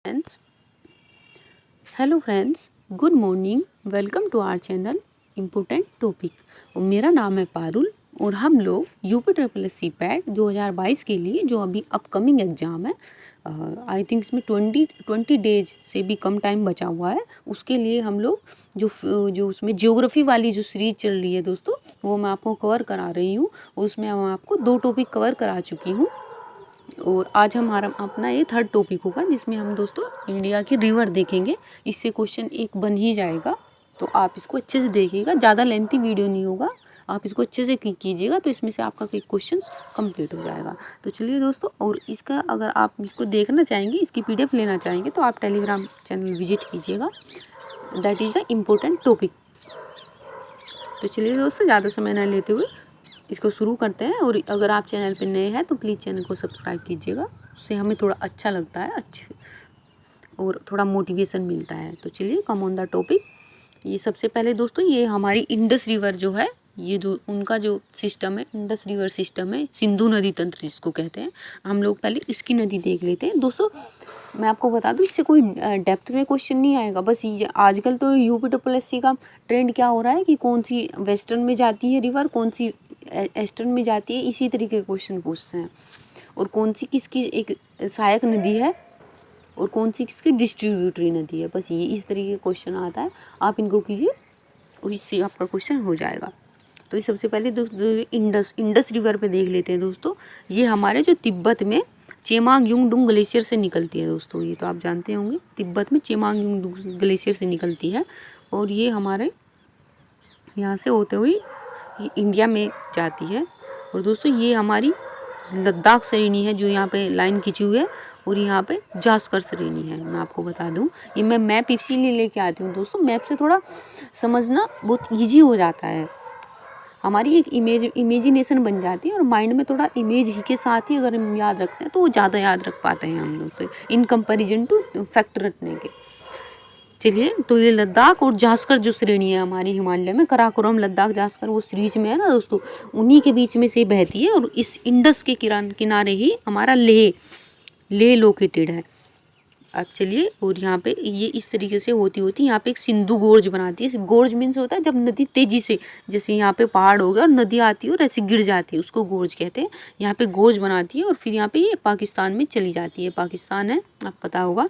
Friends, hello friends, good morning. Welcome to our channel important topic. और मेरा नाम है पारुल और हम लोग UP triple S C PET 2022 के लिए जो अभी अपकमिंग एग्ज़ाम है, आई थिंक इसमें 20 डेज से भी कम टाइम बचा हुआ है। उसके लिए हम लोग जो उसमें ज्योग्राफी वाली जो सीरीज चल रही है दोस्तों, वो मैं आपको कवर करा रही हूँ। और उसमें मैं आपको 2 टॉपिक कवर करा चुकी हूँ और आज हमारा अपना ये थर्ड टॉपिक होगा, जिसमें हम दोस्तों इंडिया की रिवर देखेंगे। इससे क्वेश्चन एक बन ही जाएगा, तो आप इसको अच्छे से देखिएगा। ज़्यादा लेंथी वीडियो नहीं होगा, आप इसको अच्छे से कीजिएगा तो इसमें से आपका कोई क्वेश्चन कंप्लीट हो जाएगा। तो चलिए दोस्तों, और इसका अगर आप इसको देखना चाहेंगे, इसकी PDF लेना चाहेंगे, तो आप टेलीग्राम चैनल विजिट कीजिएगा। That is the important topic. तो चलिए दोस्तों, ज़्यादा समय न लेते हुए इसको शुरू करते हैं। और अगर आप चैनल पर नए हैं तो प्लीज़ चैनल को सब्सक्राइब कीजिएगा, उससे हमें थोड़ा अच्छा लगता है, अच्छे और थोड़ा मोटिवेशन मिलता है। तो चलिए, कम ऑन द टॉपिक। ये सबसे पहले दोस्तों, ये हमारी इंडस रिवर जो है, ये जो उनका जो सिस्टम है, इंडस रिवर सिस्टम है, सिंधु नदी तंत्र जिसको कहते हैं। हम लोग पहले इसकी नदी देख लेते हैं दोस्तों। मैं आपको बता दूं, इससे कोई डेप्थ में क्वेश्चन नहीं आएगा। बस ये आजकल तो यूपी ट्रिपल एस सी का ट्रेंड क्या हो रहा है कि कौन सी वेस्टर्न में जाती है रिवर, कौन सी ईस्टर्न में जाती है, इसी तरीके के क्वेश्चन पूछते हैं। और कौन सी किसकी एक सहायक नदी है और कौन सी किसकी डिस्ट्रीब्यूटरी नदी है, बस ये इस तरीके का क्वेश्चन आता है। आप इनको कीजिए और इससे आपका क्वेश्चन हो जाएगा। तो ये सबसे पहले इंडस रिवर पे देख लेते हैं दोस्तों। ये हमारे जो तिब्बत में चेमांग युंगडुंग ग्लेशियर से निकलती है दोस्तों, ये तो आप जानते होंगे, तिब्बत में चेमांग युंगडुंग ग्लेशियर से निकलती है। और ये हमारे यहाँ से होते हुए ये इंडिया में जाती है। और दोस्तों, ये हमारी लद्दाख श्रेणी है जो यहाँ पे लाइन खींची हुई है, और यहाँ पे जास्कर श्रेणी है। मैं आपको बता दूँ, ये मैं मैप इसीलिए लेके आती हूँ दोस्तों, मैप से थोड़ा समझना बहुत ईजी हो जाता है। हमारी एक इमेजिनेशन बन जाती है और माइंड में थोड़ा इमेज ही के साथ ही अगर हम याद रखते हैं तो वो ज़्यादा याद रख पाते हैं हम लोग, तो इन कंपैरिजन टू फैक्ट रखने के। चलिए, तो ये लद्दाख और जास्कर जो श्रेणी है हमारी हिमालय में, कराकोरम, लद्दाख, जास्कर, वो सीरीज में है ना दोस्तों, उन्हीं के बीच में से बहती है। और इस इंडस के किनारे ही हमारा लेह लोकेटेड है। अब चलिए, और यहाँ पे ये इस तरीके से होती यहाँ पे एक सिंधु गोर्ज बनाती है। गोर्ज मीन्स होता है जब नदी तेजी से, जैसे यहाँ पे पहाड़ हो गया और नदी आती है और ऐसे गिर जाती है, उसको गोर्ज कहते हैं। यहाँ पे गोर्ज बनाती है और फिर यहाँ पे ये पाकिस्तान में चली जाती है। पाकिस्तान है, आप पता होगा।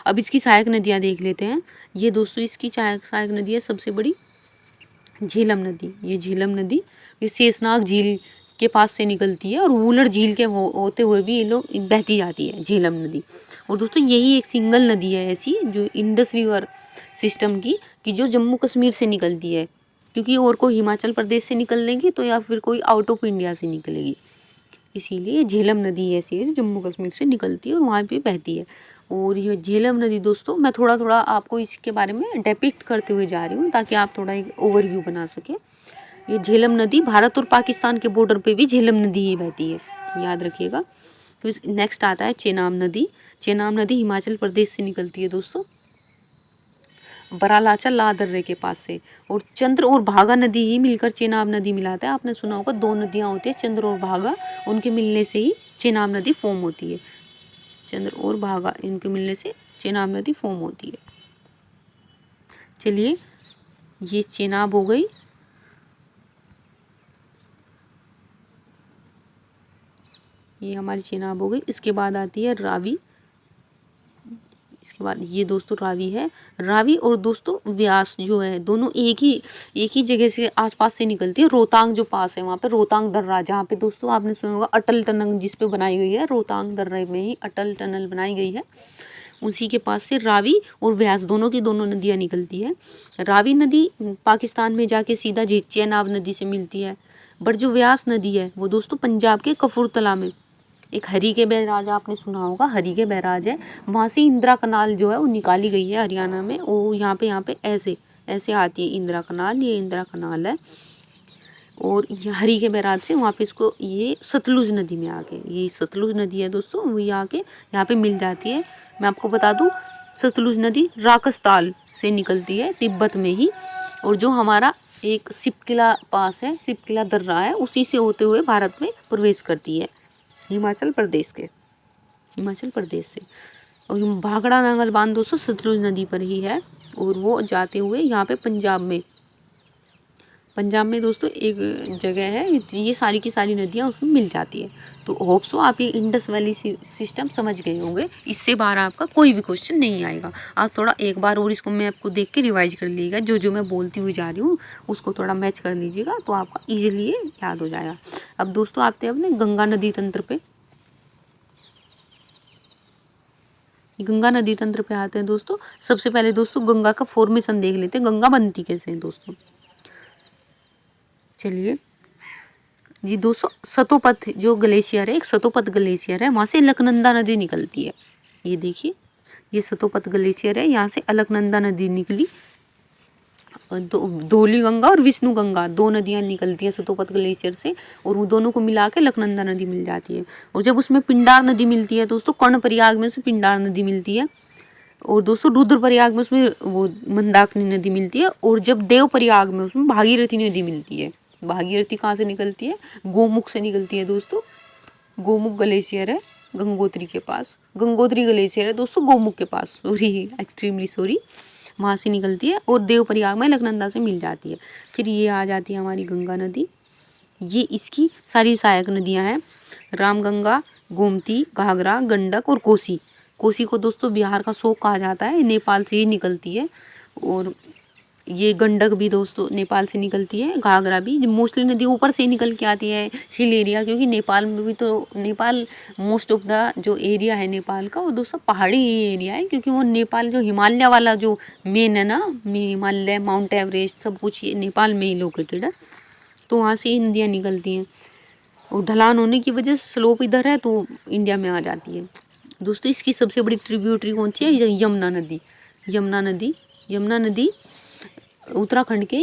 अब इसकी सहायक नदियाँ देख लेते हैं। ये दोस्तों इसकी सहायक नदी है सबसे बड़ी झेलम नदी। ये झेलम नदी ये शेषनाग झील के पास से निकलती है और वूलर झील के होते हुए भी ये लोग बहती जाती है झेलम नदी। और दोस्तों, यही एक सिंगल नदी है ऐसी जो इंडस रिवर सिस्टम की, कि जो जम्मू कश्मीर से निकलती है, क्योंकि और कोई हिमाचल प्रदेश से निकल लेंगी तो या फिर कोई आउट ऑफ इंडिया से निकलेगी। इसीलिए झेलम नदी ऐसी है जो जम्मू कश्मीर से निकलती है और वहाँ पे बहती है। और ये झेलम नदी दोस्तों, मैं थोड़ा थोड़ा आपको इसके बारे में डिपिक्ट करते हुए जा रही हूँ ताकि आप थोड़ा एक ओवरव्यू बना सकें। ये झेलम नदी भारत और पाकिस्तान के बॉर्डर पे भी झेलम नदी ही बहती है, याद रखिएगा। तो नेक्स्ट आता है चेनाब नदी। चेनाब नदी हिमाचल प्रदेश से निकलती है दोस्तों, बरालाचा ला दर्रे के पास से। और चंद्र और भागा नदी ही मिलकर चेनाब नदी मिलाता है। आपने सुना होगा, 2 नदियाँ होती है, चंद्र और भागा, उनके मिलने से ही चेनाब नदी फॉर्म होती है। चंद्र और भागा, इनके मिलने से चेनाब नदी फॉर्म होती है। चलिए, ये चेनाब हो गई। ये हमारी चेनाब हो गई। इसके बाद आती है रावी। इसके बाद ये दोस्तों रावी है। रावी और दोस्तों व्यास जो है, दोनों एक ही जगह से आसपास से निकलती है। रोहतांग जो पास है वहाँ पे रोहतांग दर्रा, जहाँ पे दोस्तों आपने सुना होगा अटल टनल जिस पे बनाई गई है, रोहतांग दर्रे में ही अटल टनल बनाई गई है। उसी के पास से रावी और व्यास दोनों की दोनों नदियाँ निकलती है। रावी नदी पाकिस्तान में जाके सीधा चेनाब नदी से मिलती है। बट जो व्यास नदी है वो दोस्तों पंजाब के कपूरथला में एक हरी के बैराज, आपने सुना होगा, हरी के बैराज है, वहाँ से इंदिरा कनाल जो है वो निकाली गई है हरियाणा में। वो यहाँ पे ऐसे ऐसे आती है इंदिरा कनाल, ये इंदिरा कनाल है। और हरी के बैराज से वहाँ पे इसको ये सतलुज नदी में आके, ये सतलुज नदी है दोस्तों, वो आके यहाँ पे मिल जाती है। मैं आपको बता दूँ, सतलुज नदी राकसताल से निकलती है तिब्बत में ही। और जो हमारा एक सिपकिला पास है, सिपकिला दर्रा है, उसी से होते हुए भारत में प्रवेश करती है हिमाचल प्रदेश से। और भाखड़ा नांगल बांध दोस्तों सतलुज नदी पर ही है, और वो जाते हुए यहाँ पे पंजाब में दोस्तों एक जगह है, ये सारी की सारी नदियाँ उसमें मिल जाती है। तो होप सो आप ये इंडस वैली सिस्टम समझ गए होंगे, इससे बाहर आपका कोई भी क्वेश्चन नहीं आएगा। आप थोड़ा एक बार और इसको मैं आपको देख के रिवाइज कर लीजिएगा, जो जो मैं बोलती हुई जा रही हूँ उसको थोड़ा मैच कर लीजिएगा, तो आपका ईजिली ये याद हो जाएगा। अब दोस्तों आते हैं अपने गंगा नदी तंत्र पे। गंगा नदी तंत्र पे आते हैं दोस्तों। सबसे पहले दोस्तों गंगा का फॉर्मेशन देख लेते हैं, गंगा बनती कैसे है दोस्तों। चलिए जी दोस्तों, सतोपथ जो ग्लेशियर है, एक सतोपथ ग्लेशियर है, वहाँ से अलकनंदा नदी निकलती है। ये देखिए, ये सतोपथ ग्लेशियर है, यहाँ से अलकनंदा नदी निकली। धौली गंगा और विष्णु गंगा दो नदियाँ निकलती हैं सतोपथ ग्लेशियर से, और वो दोनों को मिला के अलकनंदा नदी मिल जाती है। और जब उसमें पिंडार नदी मिलती है दोस्तों, कर्णप्रयाग में उसमें पिंडार नदी मिलती है, और दोस्तों रुद्रप्रयाग में उसमें वो मंदाकिनी नदी मिलती है, और जब देवप्रयाग में उसमें भागीरथी नदी मिलती है। भागीरथी कहाँ से निकलती है, गोमुख से निकलती है दोस्तों। गोमुख ग्लेशियर है गंगोत्री के पास, गंगोत्री ग्लेशियर है दोस्तों गोमुख के पास, सॉरी एक्सट्रीमली सॉरी, वहाँ से निकलती है और देवप्रयाग में अलकनंदा से मिल जाती है। फिर ये आ जाती है हमारी गंगा नदी, ये इसकी सारी सहायक नदियाँ हैं, रामगंगा, गोमती, घाघरा, गंडक और कोसी। कोसी को दोस्तों बिहार का शोक कहा जाता है, नेपाल से ही निकलती है। और ये गंडक भी दोस्तों नेपाल से निकलती है, घाघरा भी। मोस्टली नदी ऊपर से ही निकल के आती है हिल एरिया, क्योंकि नेपाल में भी तो नेपाल मोस्ट ऑफ द जो एरिया है नेपाल का वो दोस्तों पहाड़ी एरिया है, क्योंकि वो नेपाल जो हिमालय वाला जो मेन है ना, हिमालय, माउंट एवरेस्ट सब कुछ ये नेपाल में ही लोकेटेड है, तो वहाँ से ही नदियाँ निकलती हैं। और ढलान होने की वजह से स्लोप इधर है तो इंडिया में आ जाती है दोस्तों। इसकी सबसे बड़ी ट्रिब्यूटरी कौन सी है, यमुना नदी। यमुना नदी उत्तराखंड के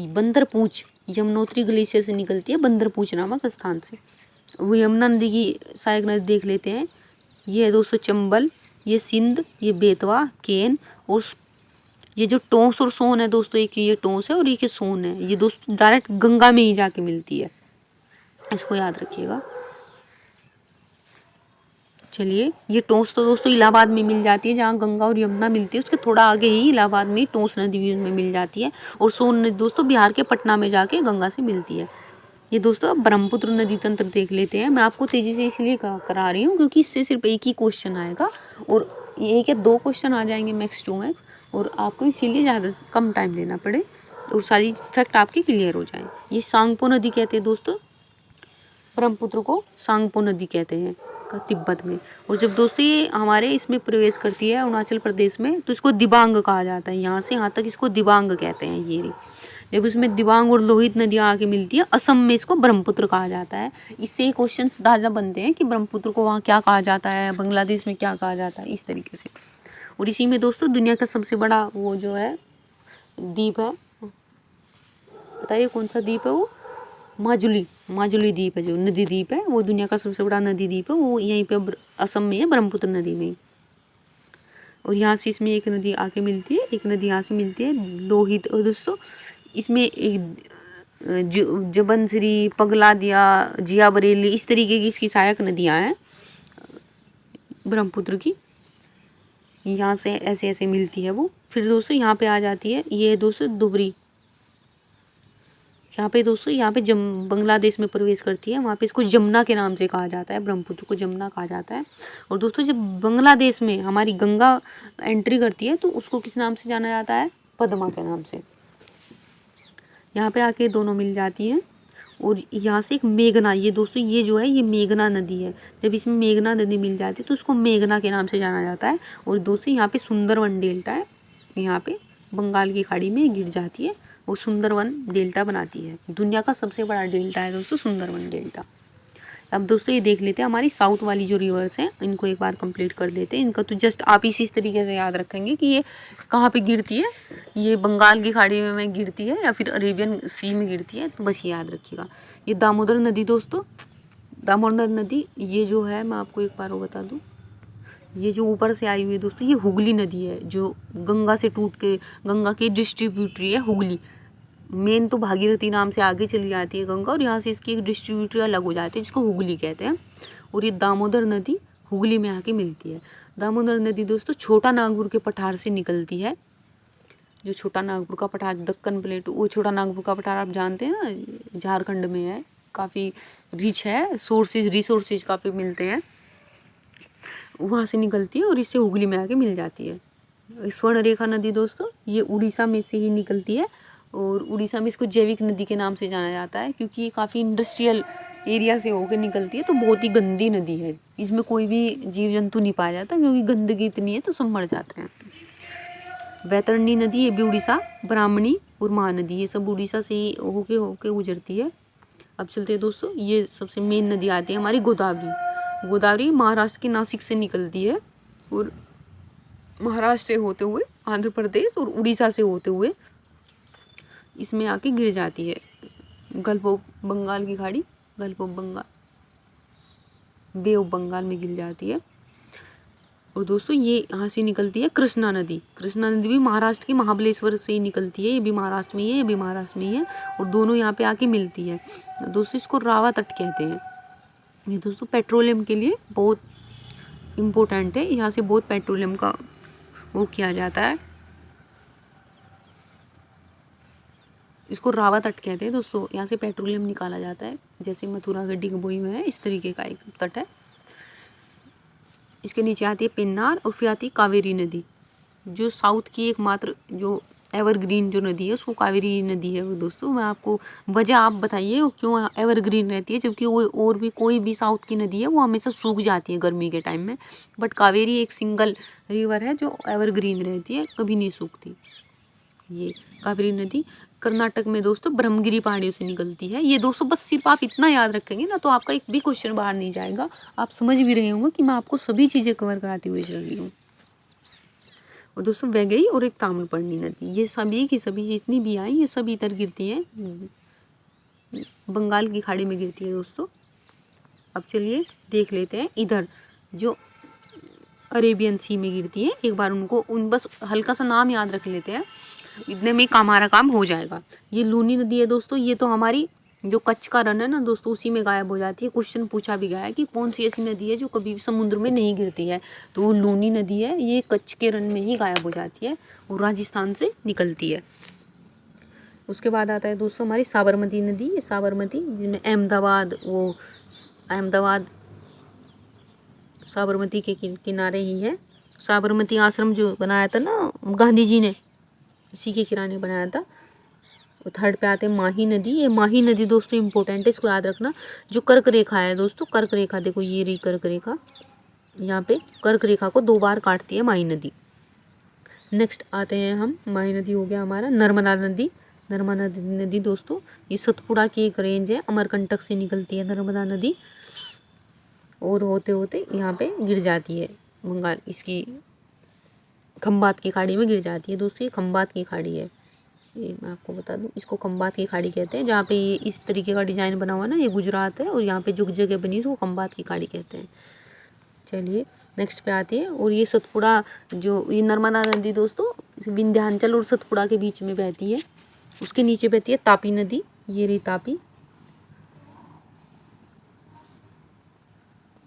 बंदरपूछ यमुनोत्री ग्लेशियर से निकलती है, बंदरपूछ नामक स्थान से। वो यमुना नदी की सहायक नदी देख लेते हैं, ये है दोस्तों चंबल, ये सिंध, ये बेतवा, केन, और ये जो टोंस और सोन है दोस्तों, एक ये टोंस है और एक ये सोन है, ये दोस्तों डायरेक्ट गंगा में ही जाके मिलती है, इसको याद रखिएगा। चलिए, ये टोंस तो दोस्तों इलाहाबाद में मिल जाती है, जहाँ गंगा और यमुना मिलती है उसके थोड़ा आगे ही इलाहाबाद में टोंस नदी में मिल जाती है। और सोन नदी दोस्तों बिहार के पटना में जाके गंगा से मिलती है। ये दोस्तों अब ब्रह्मपुत्र नदी तंत्र देख लेते हैं। मैं आपको तेज़ी से इसलिए करा रही हूँ क्योंकि इससे सिर्फ एक ही क्वेश्चन आएगा, और एक या दो क्वेश्चन आ जाएंगे मैक्स टू मैक्स, और आपको इसीलिए ज़्यादा कम टाइम देना पड़े और सारी फैक्ट आपकी क्लियर हो जाए। ये सांगपो नदी कहते हैं दोस्तों, ब्रह्मपुत्र को सांगपो नदी कहते हैं तिब्बत में। और जब दोस्तों ये हमारे इसमें प्रवेश करती है अरुणाचल प्रदेश में, तो इसको दिबांग कहा जाता है। यहाँ से यहाँ तक इसको दिबांग कहते हैं। ये जब इसमें दिबांग और लोहित नदियाँ आके मिलती है, असम में इसको ब्रह्मपुत्र कहा जाता है। इससे क्वेश्चन ज़्यादा बनते हैं कि ब्रह्मपुत्र को वहाँ क्या कहा जाता है, बांग्लादेश में क्या कहा जाता है, इस तरीके से। और इसी में दोस्तों दुनिया का सबसे बड़ा वो जो है द्वीप है, बताइए कौन सा द्वीप है वो, माजुली द्वीप है, जो नदी द्वीप है वो दुनिया का सबसे बड़ा नदी द्वीप है, वो यहीं पे असम में है, ब्रह्मपुत्र नदी में। और यहाँ से इसमें एक नदी आके मिलती है, एक नदी यहाँ से मिलती है लोहित। और दोस्तों इसमें एक जबनश्री, पगलादिया, जिया बरेली, इस तरीके की इसकी सहायक नदियाँ हैं ब्रह्मपुत्र की, यहाँ से ऐसे ऐसे मिलती है वो। फिर दोस्तों यहाँ पे आ जाती है, ये दोस्तों धुबरी, यहाँ पे दोस्तों यहाँ पे बांग्लादेश में प्रवेश करती है, वहाँ पे इसको जमुना के नाम से कहा जाता है, ब्रह्मपुत्र को जमुना कहा जाता है। और दोस्तों जब बांग्लादेश में हमारी गंगा एंट्री करती है तो उसको किस नाम से जाना जाता है, पद्मा के नाम से। यहाँ पे आके दोनों मिल जाती हैं। और यहाँ से एक मेघना, ये दोस्तों ये जो है ये मेघना नदी है, जब इसमें मेघना नदी मिल जाती है तो उसको मेघना के नाम से जाना जाता है। और दोस्तों यहाँ पे सुंदरवन डेल्टा है, यहाँ पे बंगाल की खाड़ी में गिर जाती है, वो सुंदरवन डेल्टा बनाती है। दुनिया का सबसे बड़ा डेल्टा है दोस्तों सुंदरवन डेल्टा। अब दोस्तों ये देख लेते हैं हमारी साउथ वाली जो रिवर्स हैं, इनको एक बार कंप्लीट कर देते हैं। इनका तो जस्ट आप इसी तरीके से याद रखेंगे कि ये कहाँ पे गिरती है, ये बंगाल की खाड़ी में गिरती है या फिर अरेबियन सी में गिरती है, तो बस ये याद रखिएगा। ये दामोदर नदी दोस्तों, दामोदर नदी ये जो है मैं आपको एक बार वो बता दूँ, ये जो ऊपर से आई हुई है दोस्तों ये हुगली नदी है, जो गंगा से टूट के गंगा की डिस्ट्रीब्यूटरी है हुगली। मेन तो भागीरथी नाम से आगे चली जाती है गंगा, और यहाँ से इसकी एक डिस्ट्रीब्यूटरी अलग हो जाती है जिसको हुगली कहते हैं। और ये दामोदर नदी हुगली में आके मिलती है। दामोदर नदी दोस्तों छोटा नागपुर के पठार से निकलती है। जो छोटा नागपुर का पठार दक्कन प्लेटू, वो छोटा नागपुर का पठार आप जानते हैं ना, झारखंड में है, काफ़ी रिच है, रिसोर्सेज काफ़ी मिलते हैं, वहाँ से निकलती है और इससे हुगली में आके मिल जाती है। स्वर्ण रेखा नदी दोस्तों ये उड़ीसा में से ही निकलती है और उड़ीसा में इसको जैविक नदी के नाम से जाना जाता है, क्योंकि ये काफ़ी इंडस्ट्रियल एरिया से होकर निकलती है, तो बहुत ही गंदी नदी है। इसमें कोई भी जीव जंतु नहीं पाया जाता, क्योंकि गंदगी इतनी है तो सब मर जाते हैं। वैतरणी नदी ये भी उड़ीसा, ब्राह्मणी और महानदी ये सब उड़ीसा से ही होके गुजरती है। अब चलते हैं दोस्तों, ये सबसे मेन नदी आती है हमारी गोदावरी। गोदावरी महाराष्ट्र के नासिक से निकलती है और महाराष्ट्र से होते हुए आंध्र प्रदेश और उड़ीसा से होते हुए इसमें आके गिर जाती है गल्फ ऑफ बंगाल की खाड़ी, gulf of Bengal, bay of Bengal में गिर जाती है। और दोस्तों ये यहाँ से निकलती है कृष्णा नदी। कृष्णा नदी भी महाराष्ट्र के महाबलेश्वर से ही निकलती है, ये भी महाराष्ट्र में ही है, ये भी महाराष्ट्र में ही है, और दोनों यहाँ पे आके मिलती है। दोस्तों इसको रावा तट कहते हैं। ये दोस्तों पेट्रोलियम के लिए बहुत इम्पोर्टेंट है, यहाँ से बहुत पेट्रोलियम का वो किया जाता है। इसको रावा तट कहते हैं दोस्तों, यहाँ से पेट्रोलियम निकाला जाता है, जैसे मथुरा गड्डी कबोई में है, इस तरीके का एक तट है। इसके नीचे आती है पेन्नार और फिर आती है कावेरी नदी, जो साउथ की एकमात्र जो एवरग्रीन जो नदी है उसको कावेरी नदी है। वो दोस्तों मैं आपको वजह आप बताइए वो क्यों एवरग्रीन रहती है, जबकि वो और भी कोई भी साउथ की नदी है वो हमेशा सूख जाती है गर्मी के टाइम में, बट कावेरी एक सिंगल रिवर है जो एवरग्रीन रहती है, कभी नहीं सूखती। ये कावेरी नदी कर्नाटक में दोस्तों ब्रह्मगिरी पहाड़ियों से निकलती है। ये दोस्तों बस सिर्फ आप इतना याद रखेंगे ना तो आपका एक भी क्वेश्चन बाहर नहीं जाएगा। आप समझ भी रहे होंगे कि मैं आपको सभी चीज़ें कवर कराती हुई चल रही हूँ। और दोस्तों वैगई और एक ताम्रपर्णी नदी, ये सभी की सभी जितनी भी आई ये सब इधर गिरती हैं, बंगाल की खाड़ी में गिरती है दोस्तों। अब चलिए देख लेते हैं इधर जो अरेबियन सी में गिरती है, एक बार उनको बस हल्का सा नाम याद रख लेते हैं, इतने में हमारा काम हो जाएगा। ये लूनी नदी है दोस्तों, ये तो हमारी जो कच्छ का रन है ना दोस्तों उसी में गायब हो जाती है। क्वेश्चन पूछा भी गया है कि कौन सी ऐसी नदी है जो कभी भी समुद्र में नहीं गिरती है, तो वो लूनी नदी है, ये कच्छ के रन में ही गायब हो जाती है और राजस्थान से निकलती है। उसके बाद आता है दोस्तों हमारी साबरमती नदी। ये साबरमती जिसमें अहमदाबाद साबरमती के किनारे ही है। साबरमती आश्रम जो बनाया था ना गांधी जी ने, उसी के किनारे बनाया था। थर्ड पे आते हैं माही नदी। ये माही नदी दोस्तों इंपॉर्टेंट है, इसको याद रखना। जो कर्क रेखा है दोस्तों, कर्क रेखा देखो ये रही कर्क रेखा, यहाँ पे कर्क रेखा को 2 बार काटती है माही नदी। नेक्स्ट आते हैं हम, माही नदी हो गया हमारा नर्मदा नदी। नर्मदा नदी दोस्तों ये सतपुड़ा की एक रेंज है, अमरकंटक से निकलती है नर्मदा नदी और होते होते यहाँ पे गिर जाती है बंगाल, इसकी खंबात की खाड़ी में गिर जाती है दोस्तों। ये खंबात की खाड़ी है, ये मैं आपको बता दूं, इसको खंबात की खाड़ी कहते हैं। जहाँ पे ये इस तरीके का डिज़ाइन बना हुआ है ना, ये गुजरात है, और यहाँ पे जो जगह बनी है उसको खंबात की खाड़ी कहते हैं। चलिए नेक्स्ट पे आती है, और ये सतपुड़ा जो ये नर्मदा नदी दोस्तों विंध्याचल और सतपुड़ा के बीच में बहती है। उसके नीचे बहती है तापी नदी, ये रही तापी।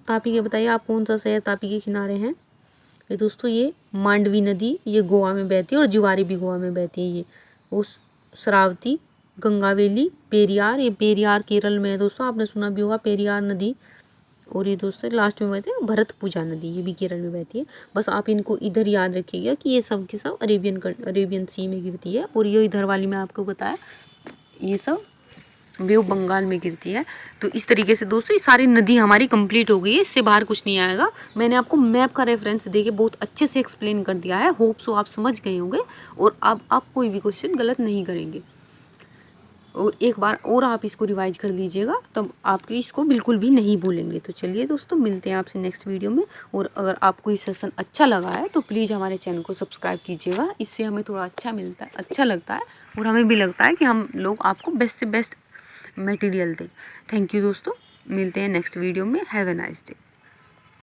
तापी के बताइए आप कौन सा शहर तापी के किनारे हैं? ये दोस्तों ये मांडवी नदी, ये गोवा में बहती है और जुवारी भी गोवा में बहती है। ये उस शरावती, गंगावेली, पेरियार, ये पेरियार केरल में है दोस्तों, आपने सुना भी होगा पेरियार नदी। और ये दोस्तों लास्ट में बहते हैं भरतपुजा नदी, ये भी केरल में बहती है। बस आप इनको इधर याद रखिएगा कि ये सब के सब अरेबियन सी में गिरती है, और ये इधर वाली मैं आपको बताया ये सब बे ऑफ बंगाल में गिरती है। तो इस तरीके से दोस्तों ये सारी नदी हमारी कंप्लीट हो गई है, इससे बाहर कुछ नहीं आएगा। मैंने आपको मैप का रेफरेंस देके बहुत अच्छे से एक्सप्लेन कर दिया है, होप सो आप समझ गए होंगे और अब आप कोई भी क्वेश्चन गलत नहीं करेंगे। और एक बार और आप इसको रिवाइज कर लीजिएगा, तब आप इसको बिल्कुल भी नहीं भूलेंगे। तो चलिए दोस्तों मिलते हैं आपसे नेक्स्ट वीडियो में, और अगर आपको ये सेशन अच्छा लगा है तो प्लीज़ हमारे चैनल को सब्सक्राइब कीजिएगा, इससे हमें थोड़ा अच्छा लगता है और हमें भी लगता है कि हम लोग आपको बेस्ट से बेस्ट मटेरियल दें। थैंक यू दोस्तों, मिलते हैं नेक्स्ट वीडियो में। Have a nice day.